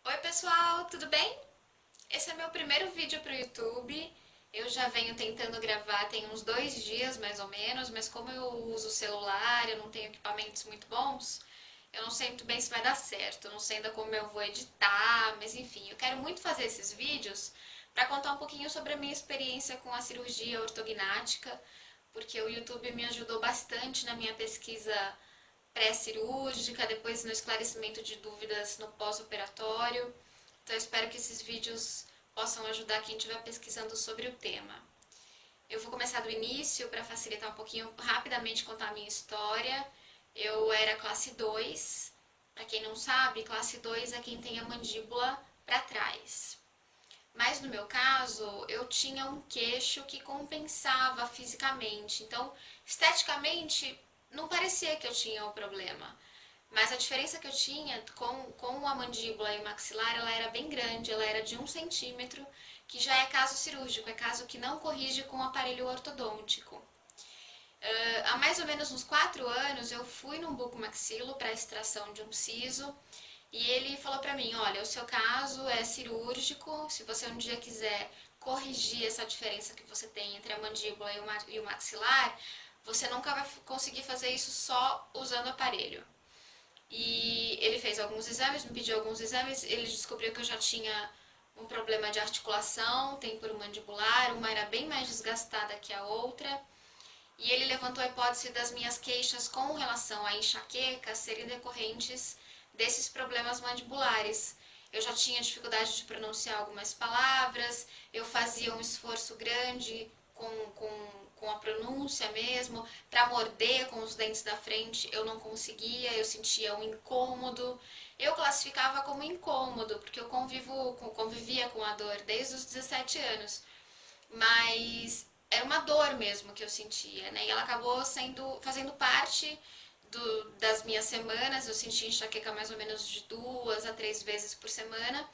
Oi pessoal, tudo bem? Esse é meu primeiro vídeo para o YouTube. Eu já venho tentando gravar tem uns 2 dias mais ou menos, mas como eu uso o celular, eu não tenho equipamentos muito bons, eu não sei muito bem se vai dar certo. Eu não sei ainda como eu vou editar, mas enfim, eu quero muito fazer esses vídeos para contar um pouquinho sobre a minha experiência com a cirurgia ortognática, porque o YouTube me ajudou bastante na minha pesquisa pré-cirúrgica, depois no esclarecimento de dúvidas no pós-operatório. Então eu espero que esses vídeos possam ajudar quem estiver pesquisando sobre o tema. Eu vou começar do início para facilitar um pouquinho, rapidamente contar a minha história. Eu era classe 2. Para quem não sabe, classe 2 é quem tem a mandíbula para trás. Mas no meu caso, eu tinha um queixo que compensava fisicamente. Então, esteticamente, não parecia que eu tinha o problema. Mas a diferença que eu tinha com a mandíbula e o maxilar, ela era bem grande, ela era de 1 centímetro, que já é caso cirúrgico, é caso que não corrige com o aparelho ortodôntico. Há mais ou menos uns 4 anos, eu fui num bucomaxilo para extração de um siso e ele falou para mim, olha, o seu caso é cirúrgico, se você um dia quiser corrigir essa diferença que você tem entre a mandíbula e o maxilar, você nunca vai conseguir fazer isso só usando o aparelho. E ele fez alguns exames, me pediu alguns exames, ele descobriu que eu já tinha um problema de articulação temporomandibular, uma era bem mais desgastada que a outra, e ele levantou a hipótese das minhas queixas com relação à enxaqueca serem decorrentes desses problemas mandibulares. Eu já tinha dificuldade de pronunciar algumas palavras, eu fazia um esforço grande com a pronúncia mesmo, para morder com os dentes da frente, eu não conseguia, eu sentia um incômodo. Eu classificava como incômodo, porque eu convivia com a dor desde os 17 anos, mas era uma dor mesmo que eu sentia, né? E ela acabou fazendo parte das minhas semanas. Eu sentia enxaqueca mais ou menos de 2 a 3 vezes por semana.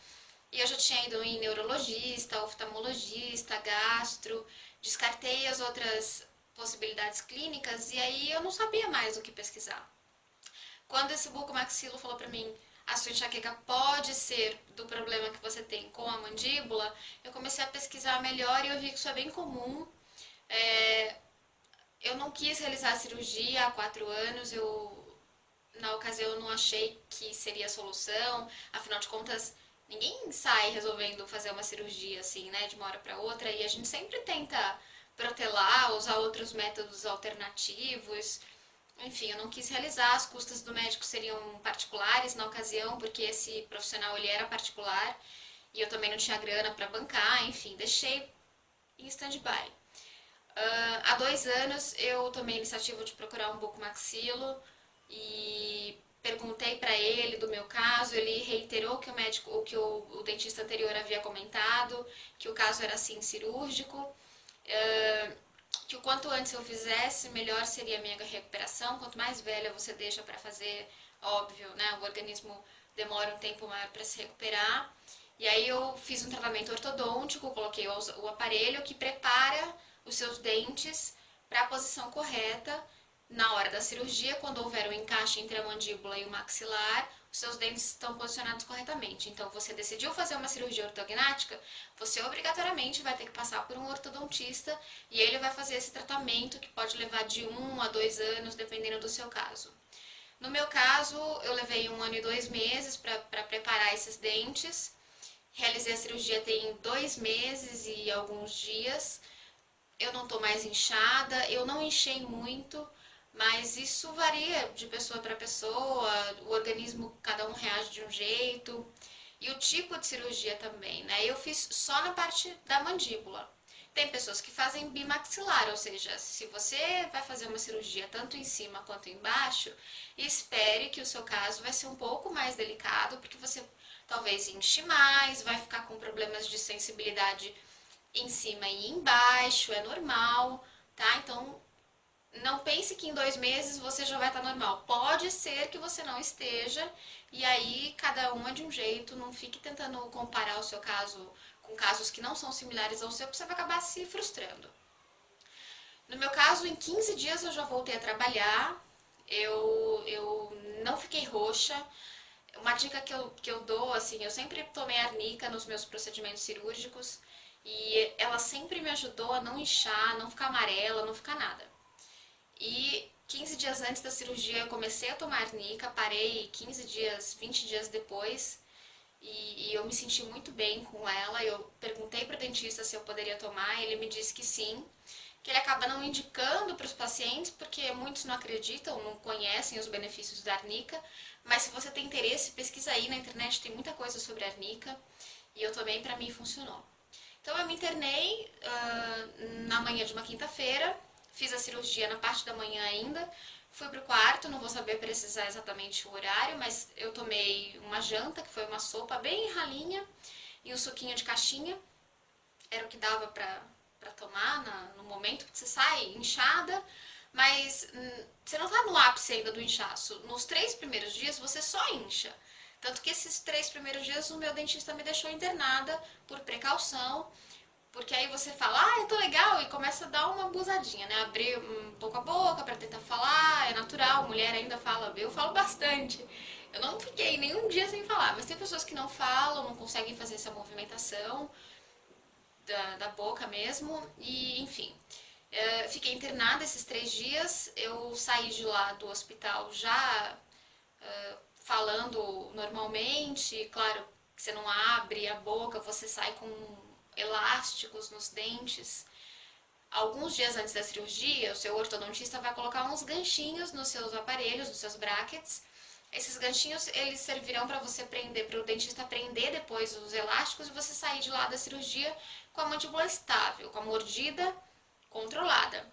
E eu já tinha ido em neurologista, oftalmologista, gastro, descartei as outras possibilidades clínicas e aí eu não sabia mais o que pesquisar. Quando esse bucomaxilo falou para mim, a sua enxaqueca pode ser do problema que você tem com a mandíbula, eu comecei a pesquisar melhor e eu vi que isso é bem comum. É, eu não quis realizar a cirurgia há 4 anos, na ocasião eu não achei que seria a solução, afinal de contas, ninguém sai resolvendo fazer uma cirurgia assim, né, de uma hora para outra, e a gente sempre tenta protelar, usar outros métodos alternativos. Enfim, eu não quis realizar, as custas do médico seriam particulares na ocasião, porque esse profissional ele era particular e eu também não tinha grana para bancar, enfim, deixei em stand-by. Há 2 anos eu tomei a iniciativa de procurar um bucomaxilo e perguntei para ele do meu caso. Ele reiterou que o dentista anterior havia comentado, que o caso era sim cirúrgico, que o quanto antes eu fizesse, melhor seria a minha recuperação. Quanto mais velha você deixa para fazer, óbvio, né? O organismo demora um tempo maior para se recuperar. E aí eu fiz um tratamento ortodôntico, coloquei o aparelho que prepara os seus dentes para a posição correta na hora da cirurgia. Quando houver um encaixe entre a mandíbula e o maxilar, os seus dentes estão posicionados corretamente. Então, você decidiu fazer uma cirurgia ortognática, você obrigatoriamente vai ter que passar por um ortodontista e ele vai fazer esse tratamento que pode levar de 1 a 2 anos, dependendo do seu caso. No meu caso, eu levei 1 ano e 2 meses para preparar esses dentes. Realizei a cirurgia tem 2 meses e alguns dias. Eu não estou mais inchada, eu não inchei muito, mas isso varia de pessoa para pessoa, o organismo, cada um reage de um jeito. E o tipo de cirurgia também, né? Eu fiz só na parte da mandíbula. Tem pessoas que fazem bimaxilar, ou seja, se você vai fazer uma cirurgia tanto em cima quanto embaixo, espere que o seu caso vai ser um pouco mais delicado, porque você talvez inche mais, vai ficar com problemas de sensibilidade em cima e embaixo, é normal, tá? Então, não pense que em 2 meses você já vai estar normal. Pode ser que você não esteja, e aí cada um é de um jeito. Não fique tentando comparar o seu caso com casos que não são similares ao seu, porque você vai acabar se frustrando. No meu caso, em 15 dias eu já voltei a trabalhar, eu não fiquei roxa. Uma dica que eu dou, assim, eu sempre tomei arnica nos meus procedimentos cirúrgicos e ela sempre me ajudou a não inchar, não ficar amarela, não ficar nada. E 15 dias antes da cirurgia eu comecei a tomar arnica, parei 15 dias, 20 dias depois e eu me senti muito bem com ela. Eu perguntei para o dentista se eu poderia tomar, ele me disse que sim, que ele acaba não indicando para os pacientes porque muitos não acreditam, não conhecem os benefícios da arnica, mas se você tem interesse, pesquisa aí na internet, tem muita coisa sobre arnica e eu tomei, para mim funcionou. Então eu me internei na manhã de uma quinta-feira, fiz a cirurgia na parte da manhã ainda, fui pro quarto, não vou saber precisar exatamente o horário, mas eu tomei uma janta, que foi uma sopa bem ralinha, e um suquinho de caixinha, era o que dava pra tomar no momento que você sai inchada, mas você não tá no ápice ainda do inchaço. Nos 3 primeiros dias você só incha. Tanto que esses 3 primeiros dias o meu dentista me deixou internada por precaução, porque aí você fala, ah, eu tô legal, e começa a dar uma busadinha, né? Abrir um pouco a boca pra tentar falar, é natural, mulher ainda fala, eu falo bastante. Eu não fiquei nenhum dia sem falar, mas tem pessoas que não falam, não conseguem fazer essa movimentação da boca mesmo, e enfim. Fiquei internada esses 3 dias, eu saí de lá do hospital já falando normalmente, claro que você não abre a boca, você sai com elásticos nos dentes. Alguns dias antes da cirurgia, o seu ortodontista vai colocar uns ganchinhos nos seus aparelhos, nos seus brackets. Esses ganchinhos, eles servirão para você prender, para o dentista prender depois os elásticos e você sair de lá da cirurgia com a mandíbula estável, com a mordida controlada.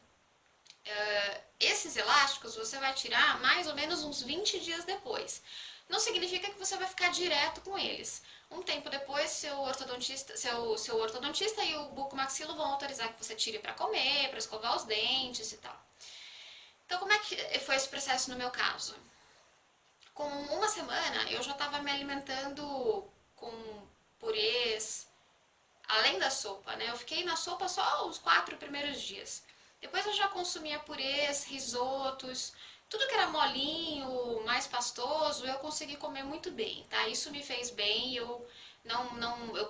Esses elásticos você vai tirar mais ou menos uns 20 dias depois. Não significa que você vai ficar direto com eles. Um tempo depois, seu ortodontista e o bucomaxilo vão autorizar que você tire para comer, para escovar os dentes e tal. Então, como é que foi esse processo no meu caso? Com uma semana, eu já estava me alimentando com purês, além da sopa, né? Eu fiquei na sopa só os 4 primeiros dias. Depois eu já consumia purês, risotos, tudo que era molinho, mais pastoso, eu consegui comer muito bem, tá? Isso me fez bem. Eu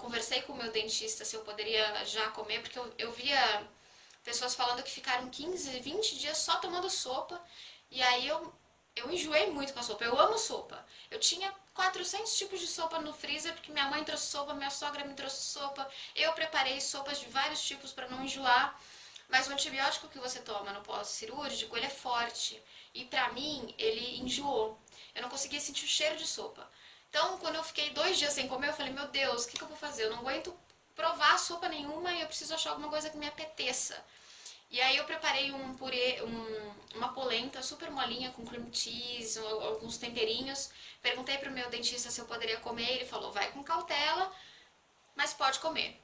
conversei com o meu dentista se eu poderia já comer, porque eu via pessoas falando que ficaram 15, 20 dias só tomando sopa, e aí eu enjoei muito com a sopa. Eu amo sopa. Eu tinha 400 tipos de sopa no freezer, porque minha mãe trouxe sopa, minha sogra me trouxe sopa. Eu preparei sopas de vários tipos para não enjoar. Mas o antibiótico que você toma no pós-cirúrgico, ele é forte. E pra mim, ele enjoou. Eu não conseguia sentir o cheiro de sopa. Então, quando eu fiquei 2 dias sem comer, eu falei, meu Deus, o que eu vou fazer? Eu não aguento provar sopa nenhuma e eu preciso achar alguma coisa que me apeteça. E aí eu preparei um purê, uma polenta super molinha com cream cheese, alguns temperinhos. Perguntei pro meu dentista se eu poderia comer, ele falou, vai com cautela, mas pode comer.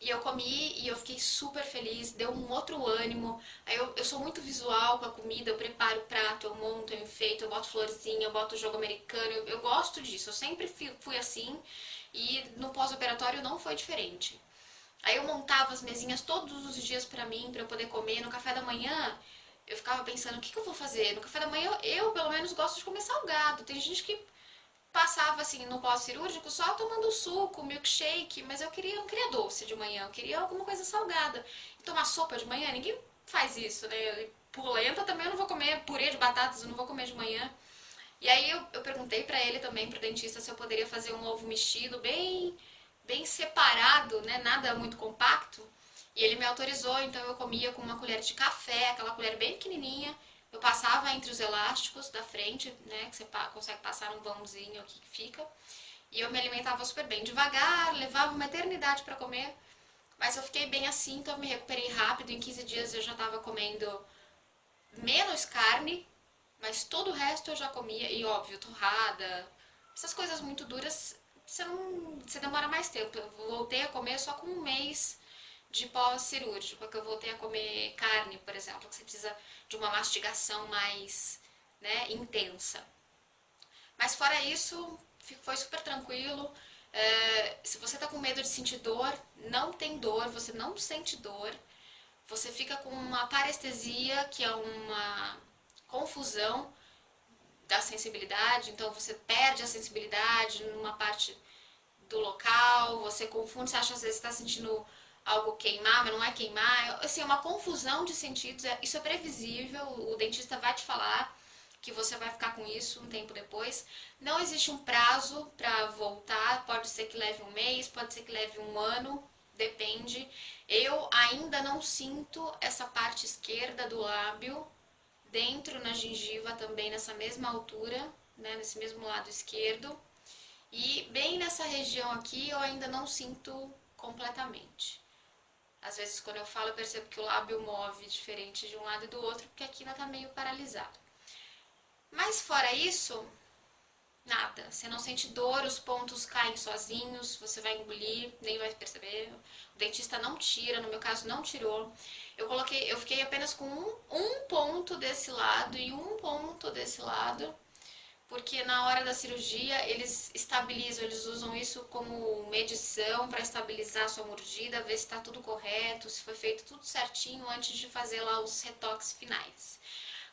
E eu comi e eu fiquei super feliz, deu um outro ânimo. Aí eu sou muito visual com a comida, eu preparo o prato, eu monto, eu enfeito, eu boto florzinha, eu boto jogo americano, eu gosto disso, eu sempre fui assim e no pós-operatório não foi diferente. Aí eu montava as mesinhas todos os dias pra mim, pra eu poder comer. No café da manhã, eu ficava pensando, o que eu vou fazer? No café da manhã, eu pelo menos gosto de comer salgado. Tem gente que passava assim no pós-cirúrgico só tomando suco, milkshake, mas não queria doce de manhã, eu queria alguma coisa salgada. E tomar sopa de manhã, ninguém faz isso, né? Polenta também eu não vou comer, purê de batatas eu não vou comer de manhã. E aí eu perguntei pra ele também, pro dentista, se eu poderia fazer um ovo mexido bem separado, né? Nada muito compacto. E ele me autorizou, então eu comia com uma colher de café, aquela colher bem pequenininha. Eu passava entre os elásticos da frente, né? Que você consegue passar um vãozinho aqui que fica. E eu me alimentava super bem. Devagar, levava uma eternidade para comer. Mas eu fiquei bem assim, então eu me recuperei rápido. Em 15 dias eu já estava comendo menos carne, mas todo o resto eu já comia. E óbvio, torrada, essas coisas muito duras, você demora mais tempo. Eu voltei a comer só com um mês de pós-cirúrgico, porque eu voltei a comer carne, por exemplo, que você precisa de uma mastigação mais, né, intensa. Mas fora isso, foi super tranquilo. Se você tá com medo de sentir dor, não tem dor, você não sente dor. Você fica com uma parestesia, que é uma confusão da sensibilidade, então você perde a sensibilidade numa parte do local, você confunde, você acha às vezes está sentindo algo queimar, mas não é queimar, assim, é uma confusão de sentidos, isso é previsível, o dentista vai te falar que você vai ficar com isso um tempo depois. Não existe um prazo para voltar, pode ser que leve um mês, pode ser que leve um ano, depende. Eu ainda não sinto essa parte esquerda do lábio, dentro na gengiva também nessa mesma altura, né, nesse mesmo lado esquerdo. E bem nessa região aqui eu ainda não sinto completamente. Às vezes quando eu falo eu percebo que o lábio move diferente de um lado e do outro, porque aqui ainda tá meio paralisado. Mas fora isso, nada. Você não sente dor, os pontos caem sozinhos, você vai engolir, nem vai perceber. O dentista não tira, no meu caso não tirou. Eu fiquei apenas com um ponto desse lado e um ponto desse lado, porque na hora da cirurgia eles estabilizam, eles usam isso como medição para estabilizar a sua mordida, ver se está tudo correto, se foi feito tudo certinho antes de fazer lá os retoques finais.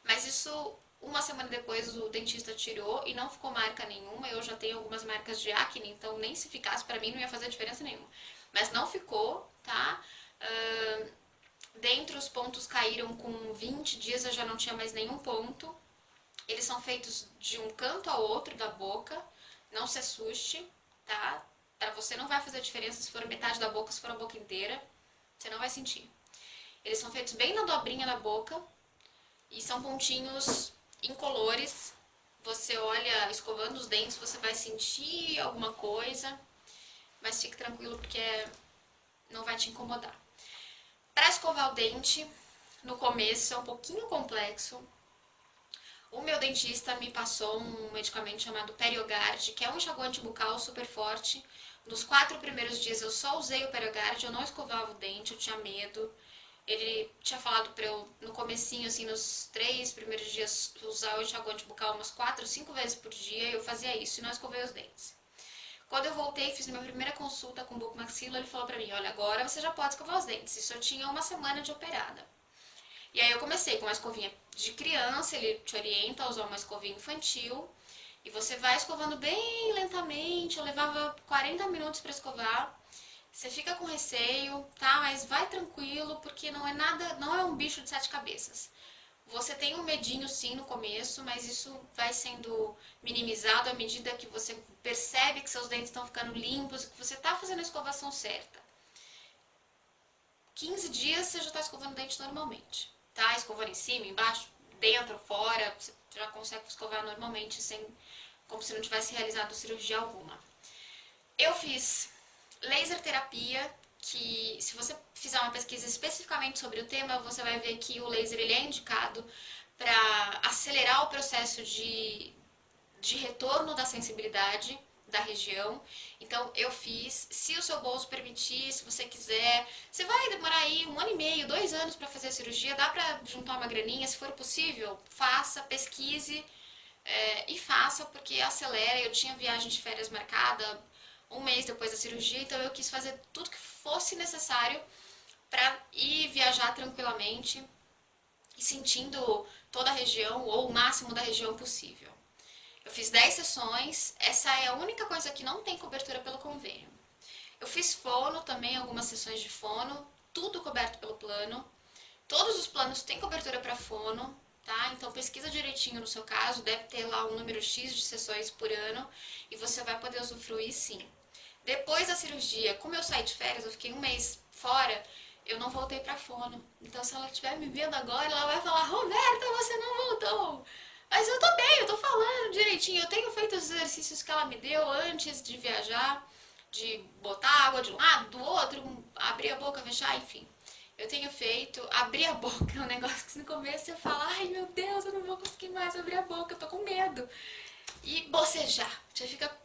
Mas isso, uma semana depois, o dentista tirou e não ficou marca nenhuma. Eu já tenho algumas marcas de acne, então nem se ficasse pra mim não ia fazer diferença nenhuma. Mas não ficou, tá? Dentro os pontos caíram com 20 dias, eu já não tinha mais nenhum ponto. Eles são feitos de um canto ao outro da boca, não se assuste, tá? Pra você não vai fazer diferença se for metade da boca, se for a boca inteira, você não vai sentir. Eles são feitos bem na dobrinha da boca e são pontinhos incolores. Você olha escovando os dentes, você vai sentir alguma coisa, mas fique tranquilo porque não vai te incomodar. Para escovar o dente, no começo é um pouquinho complexo. O meu dentista me passou um medicamento chamado Periogard, que é um enxaguante bucal super forte. Nos 4 primeiros dias eu só usei o Periogard, eu não escovava o dente, eu tinha medo. Ele tinha falado pra eu, no comecinho, assim, nos 3 primeiros dias, usar o enxaguante bucal umas 4, 5 vezes por dia, e eu fazia isso e não escovei os dentes. Quando eu voltei, fiz minha primeira consulta com o bucomaxilo, ele falou pra mim, olha, agora você já pode escovar os dentes. Isso eu tinha uma semana de operada. E aí eu comecei com uma escovinha de criança, ele te orienta a usar uma escovinha infantil, e você vai escovando bem lentamente, eu levava 40 minutos para escovar. Você fica com receio, tá? Mas vai tranquilo, porque não é nada, não é um bicho de 7 cabeças. Você tem um medinho sim no começo, mas isso vai sendo minimizado à medida que você percebe que seus dentes estão ficando limpos, que você está fazendo a escovação certa. 15 dias você já está escovando o dente normalmente, tá? Escovando em cima, embaixo, dentro, fora, você já consegue escovar normalmente, sem, como se não tivesse realizado cirurgia alguma. Eu fiz laser terapia, que se você fizer uma pesquisa especificamente sobre o tema, você vai ver que o laser ele é indicado para acelerar o processo de retorno da sensibilidade da região. Então eu fiz, se o seu bolso permitir, se você quiser, você vai demorar aí 1 ano e meio, 2 anos para fazer a cirurgia, dá para juntar uma graninha, se for possível, faça, pesquise e faça, porque acelera. Eu tinha viagem de férias marcada 1 mês depois da cirurgia, então eu quis fazer tudo que fosse necessário para ir viajar tranquilamente e sentindo toda a região ou o máximo da região possível. Eu fiz 10 sessões, essa é a única coisa que não tem cobertura pelo convênio. Eu fiz fono também, algumas sessões de fono, tudo coberto pelo plano. Todos os planos têm cobertura para fono, tá? Então pesquisa direitinho no seu caso, deve ter lá um número X de sessões por ano e você vai poder usufruir sim. Depois da cirurgia, como eu saí de férias, eu fiquei 1 mês fora, eu não voltei pra fono. Então se ela estiver me vendo agora, ela vai falar, Roberta, você não voltou. Mas eu tô bem, eu tô falando direitinho, eu tenho feito os exercícios que ela me deu antes de viajar, de botar água de um lado, do outro, abrir a boca, fechar, enfim. Eu tenho feito, abrir a boca é um negócio que no começo você fala, ai meu Deus, eu não vou conseguir mais abrir a boca, eu tô com medo. E bocejar.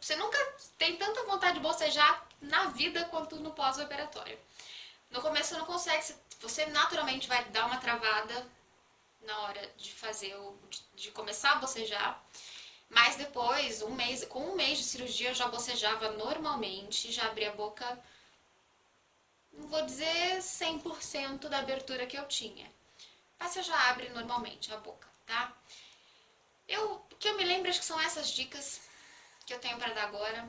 Você nunca tem tanta vontade de bocejar na vida quanto no pós-operatório. No começo você não consegue, você naturalmente vai dar uma travada na hora de fazer de começar a bocejar. Mas depois, com 1 mês de cirurgia, eu já bocejava normalmente, já abria a boca, não vou dizer 100% da abertura que eu tinha. Mas você já abre normalmente a boca, tá? O que eu me lembro, acho que são essas dicas que eu tenho para dar agora.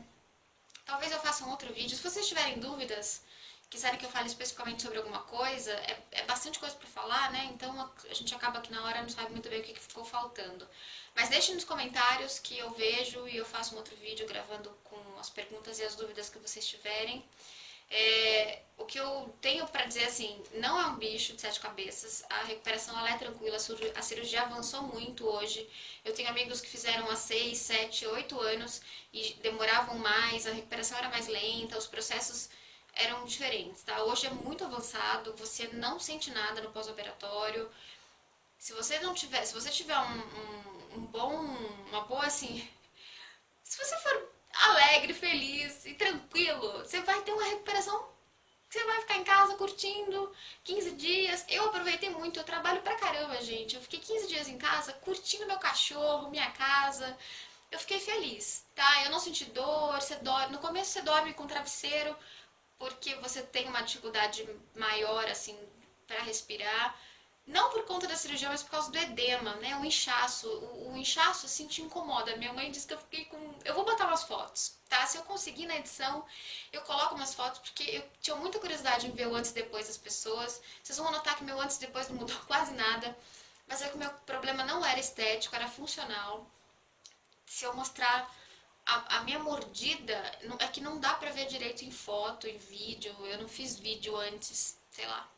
Talvez eu faça um outro vídeo. Se vocês tiverem dúvidas, quiserem que eu fale especificamente sobre alguma coisa, é bastante coisa para falar, né? Então a gente acaba que na hora não sabe muito bem o que ficou faltando. Mas deixem nos comentários que eu vejo e eu faço um outro vídeo gravando com as perguntas e as dúvidas que vocês tiverem. O que eu tenho para dizer assim, não é um bicho de sete cabeças, a recuperação ela é tranquila, a cirurgia avançou muito hoje. Eu tenho amigos que fizeram há 6, 7, 8 anos e demoravam mais, a recuperação era mais lenta, os processos eram diferentes, tá? Hoje é muito avançado, você não sente nada no pós-operatório. Se você tiver uma boa assim, se você for alegre, feliz e tranquilo, você vai ter uma recuperação. Você vai ficar em casa curtindo 15 dias. Eu aproveitei muito, eu trabalho pra caramba, gente. Eu fiquei 15 dias em casa curtindo meu cachorro, minha casa. Eu fiquei feliz, tá? Eu não senti dor, você dorme. No começo você dorme com travesseiro, porque você tem uma dificuldade maior, assim, para respirar. Não por conta da cirurgia, mas por causa do edema, né? O inchaço. O inchaço, assim, te incomoda. Minha mãe disse que eu fiquei com... Eu vou botar umas fotos, tá? Se eu conseguir na edição, eu coloco umas fotos, porque eu tinha muita curiosidade em ver o antes e depois das pessoas. Vocês vão notar que meu antes e depois não mudou quase nada. Mas é que o meu problema não era estético, era funcional. Se eu mostrar a minha mordida, é que não dá pra ver direito em foto, em vídeo. Eu não fiz vídeo antes, sei lá.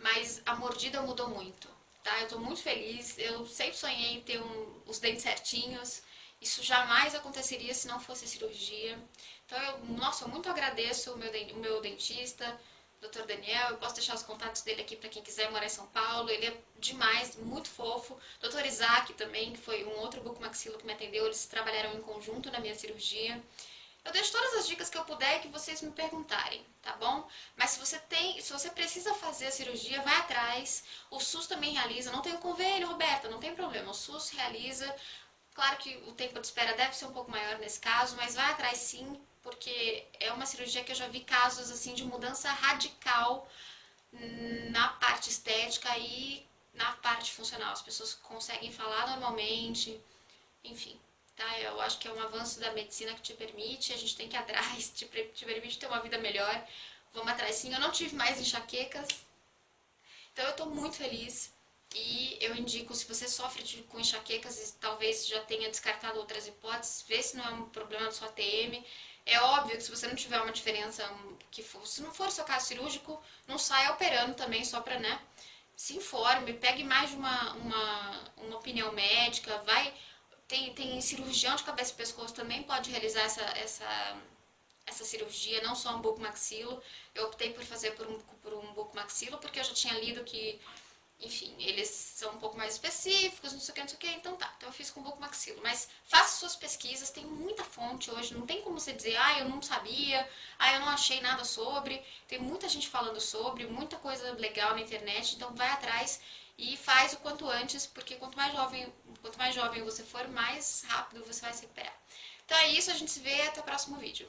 Mas a mordida mudou muito, tá? Eu tô muito feliz, eu sempre sonhei em ter os dentes certinhos, isso jamais aconteceria se não fosse cirurgia. Então, nossa, eu muito agradeço o meu dentista, Dr. Daniel, eu posso deixar os contatos dele aqui para quem quiser morar em São Paulo, ele é demais, muito fofo. Dr. Isaac também, que foi um outro bucomaxilo que me atendeu, eles trabalharam em conjunto na minha cirurgia. Eu deixo todas as dicas que eu puder e que vocês me perguntarem, tá bom? Mas se você precisa fazer a cirurgia, vai atrás. O SUS também realiza, não tem o convênio, Roberta, não tem problema. O SUS realiza. Claro que o tempo de espera deve ser um pouco maior nesse caso, mas vai atrás sim, porque é uma cirurgia que eu já vi casos assim de mudança radical na parte estética e na parte funcional. As pessoas conseguem falar normalmente, enfim, tá? Eu acho que é um avanço da medicina que te permite, a gente tem que ir atrás, te permite ter uma vida melhor. Vamos atrás sim. Eu não tive mais enxaquecas, então eu tô muito feliz. E eu indico, se você sofre com enxaquecas e talvez já tenha descartado outras hipóteses, vê se não é um problema da sua TM. É óbvio que se você não tiver uma diferença, se não for o seu caso cirúrgico, não saia operando também só pra, né? Se informe, pegue mais de uma opinião médica, vai tem cirurgião de cabeça e pescoço também pode realizar essa cirurgia, não só um bucomaxilo. Eu optei por fazer por um bucomaxilo porque eu já tinha lido que, enfim, eles são um pouco mais específicos, não sei o que, não sei o que, então tá. Então eu fiz com bucomaxilo. Mas faça suas pesquisas, tem muita fonte hoje, não tem como você dizer, eu não sabia, eu não achei nada sobre. Tem muita gente falando sobre, muita coisa legal na internet, então vai atrás e faz o quanto antes, porque quanto mais jovem você for, mais rápido você vai se recuperar. Então é isso, a gente se vê até o próximo vídeo.